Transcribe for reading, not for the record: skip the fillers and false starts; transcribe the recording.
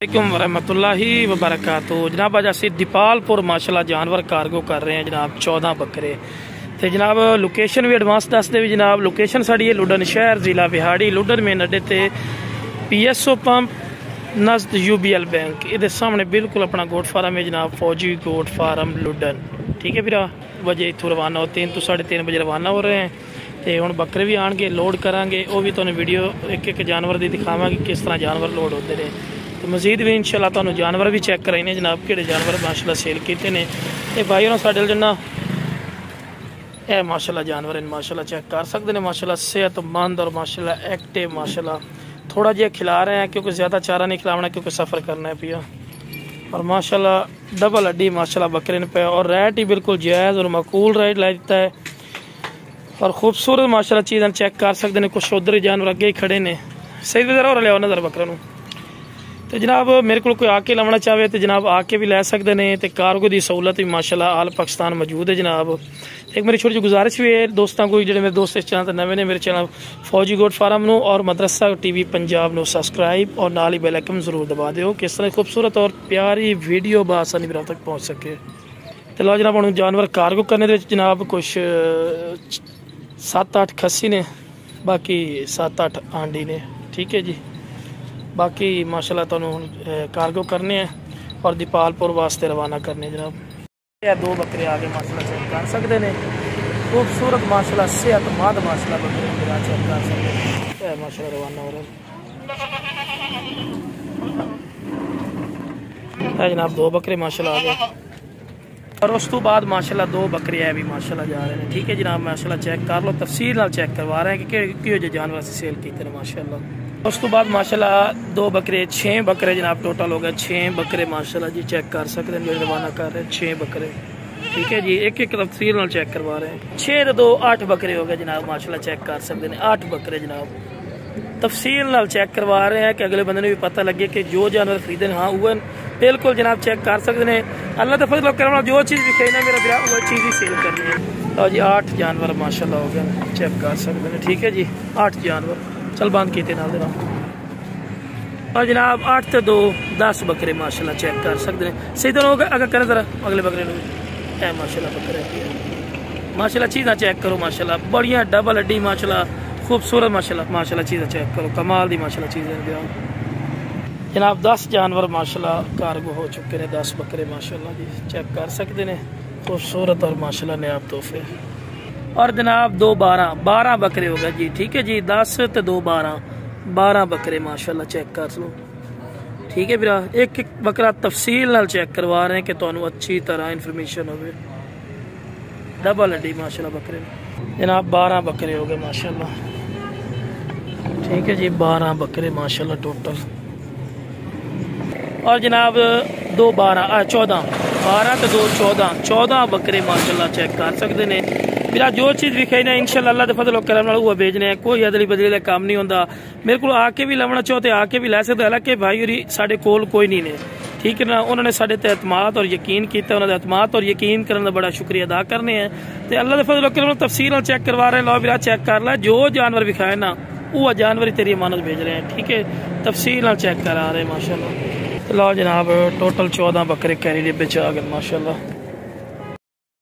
वालेकुम वरहमतुल्लाहि वबरकातुहू। जनाब अज असी दीपालपुर माशाल्लाह जानवर कार्गो कर रहे हैं जनाब 14 बकरे। तो जनाब लोकेशन भी एडवांस दस दे जनाब। लोकेशन साड़ी है लुडन शहर जिला बिहाड़ी। लुडन मेन अड्डे ते PSO पंप नज़द UBL बैंक ये सामने बिल्कुल अपना गोट फार्म है जनाब, फौजी गोट फार्म लुडन। ठीक है भरा, बजे इतों रवाना हो 3 तो 3:30 बजे रवाना हो रहे हैं। तो हुण बकरे भी आएंगे, लोड करांगे, वो भी तुहानूं वीडियो एक एक जानवर की दिखावांगे किस तरह जानवर लोड होते हैं। तो मजीद भी इंशाल्लाह तुहानूं जानवर भी चेक कराइने जनाब, किहड़े जानवर माशाल्लाह सेल कीते ने। ते भाई होना साडे जिन्ना ए माशाल्लाह जानवर इन माशाल्लाह चेक कर सकते हैं। माशाल्लाह सेहतमंद और माशाल्लाह एक्टिव माशाल्लाह। थोड़ा जिहा खिला रहे हैं क्योंकि ज़्यादा चारा नहीं खिलाना क्योंकि सफ़र करना है पिया। और माशाल्लाह डबल हड्डी माशाल्लाह बकरे ने पे और रेट ही बिल्कुल जायज़ और माकूल रेट ला दिता है। और खूबसूरत माशाल्लाह चीज़ चेक कर सकते हैं। कुछ उधर ही जानवर अगे ही खड़े ने। सही जरा और लिया नज़र बकरे नूं। तो जनाब मेरे को कोई आके लाना चाहे तो जनाब आके भी लै सकते हैं। तो कार्गो की सहूलत भी माशाल्लाह आल पाकिस्तान मौजूद है जनाब। एक मेरी छोटी जी गुजारिश भी है दोस्तों को, जो मेरे दोस्त इस चैनल नवे ने, मेरे चैनल फौजी गोट फार्म नो और मदरसा TV पंजाब नो सब्सक्राइब और नाल ही बेल आइकन जरूर दबा दो, किस तरह खूबसूरत और प्यारी वीडियो बआसानी मेरे तक पहुँच सके। तो लो जनाब हम जानवर कार्गो करने जनाब कुछ 7-8 खस्सी ने, बाकी 7-8 आंडी ने। ठीक है जी, बाकी माशाल्लाह तुहानूं कार्गो करने हैं और दीपालपुर वास्ते रवाना करने जनाब। यह 2 बकरे आगे माशाल्लाह चेक कर सकते हैं। खूबसूरत माशाल्लाह सेहतमंद माशाल्लाह बकरे चेक कर सकते हैं। माशाल्लाह रवाना हो रहे हैं जनाब। 2 बकरे माशाल्लाह आ गए और उस तो बाद माशाल्लाह 2 बकरे है भी माशाल्लाह जा रहे हैं। ठीक है जनाब, माशाल्लाह चेक कर लो, तफसील नाल चेक करवा रहे हैं कि किहड़े जानवर से सेल किए हैं माशाल्लाह। उस तो बाद माशाल्लाह 2 बकरे 6 बकरे जनाब टोटल हो गए 6 बकरे माशाल्लाह जी। चेक कर सकते हैं जो रवाना कर रहे हैं 6 बकरे। ठीक है जी, एक एक तफसील नाल चेक करवा रहे हैं। 6 तो 2 8 बकरे हो गए जनाब माशाल्लाह। चेक कर सकते हैं 8 बकरे जनाब, तफसील नाल चेक करवा रहे हैं कि अगले बंदे ने भी पता लगे कि जो जानवर खरीदे हाँ वो बिल्कुल जनाब चेक कर सकते हैं। अल्लाह का फजल करना, जो चीज़ दिखाई ना मेरा बिरा वो चीज़ ही सेल करनी है। तो जी 8 जानवर माशाल्लाह हो गए, चेक कर सकते हैं। ठीक है जी, 8 जानवर चल बंद किए नाल दे और जनाब 8 तो 2 10 बकरे माशाल्लाह चेक कर सकते हैं। सही तो लोग अगर करें जरा अगले बकरे है माशाल्लाह बकरे माशाल्लाह चीज़ा चेक करो माशाल्लाह, बढ़िया डबल हड्डी माशाल्लाह, खूबसूरत माशाल्लाह माशाल्लाह चीज़ा चेक करो, कमाल दी माशाल्लाह चीज़ें जनाब। 10 जानवर माशाल्लाह कार्गो हो चुके हैं, 10 बकरे माशाल्लाह जी चेक कर सकते हैं। खूबसूरत और माशाल्लाह नायाब तोहफे। और जनाब 2 12 बकरे हो गए जी। ठीक है जी, 10 तो 2 12 बकरे माशाल्लाह चेक कर लो। ठीक है भरा, एक एक बकरा तफसील नाल चेक करवा रहे हैं कि तुहानूं अच्छी तरह इन्फॉर्मेशन हो। डबल हड्डी माशाल्लाह बकरे जनाब 12 बकरे हो गए माशाल्लाह। ठीक है जी, 12 बकरे माशाल्लाह टोटल। और जनाब 2 12 14 12 तो 2 14 बकरे माशाल्लाह चेक कर सकते हैं। मेरा जो चीज़ विखाई ना इंशाल्लाह अल्लाह के फजल करम नाल वो भेजने हैं, कोई अदली बदली का काम नहीं होता। मेरे को आके भी लवना चाहो तो आके भी लै सकते, हालांकि भाई होरी साडे कोल कोई नहीं ने। ठीक है ना, उन्होंने साडे ते एतमाद और यकीन किया, उन्होंने एतमाद और यकीन करने का बड़ा शुक्रिया अदा करने हैं। तो अल्लाह के फजल करम तफसील चेक करवा रहे हैं। लो बिरा चेक कर ला, जो जानवर विखाए ना वो जानवर ही तेरी अमानत भेज रहे हैं। ठीक है, तफसील चेक करा रहे हैं माशाल्लाह। तो लो जनाब टोटल 14 बकरे कैरी डिब्बे च आ गए माशाल्लाह।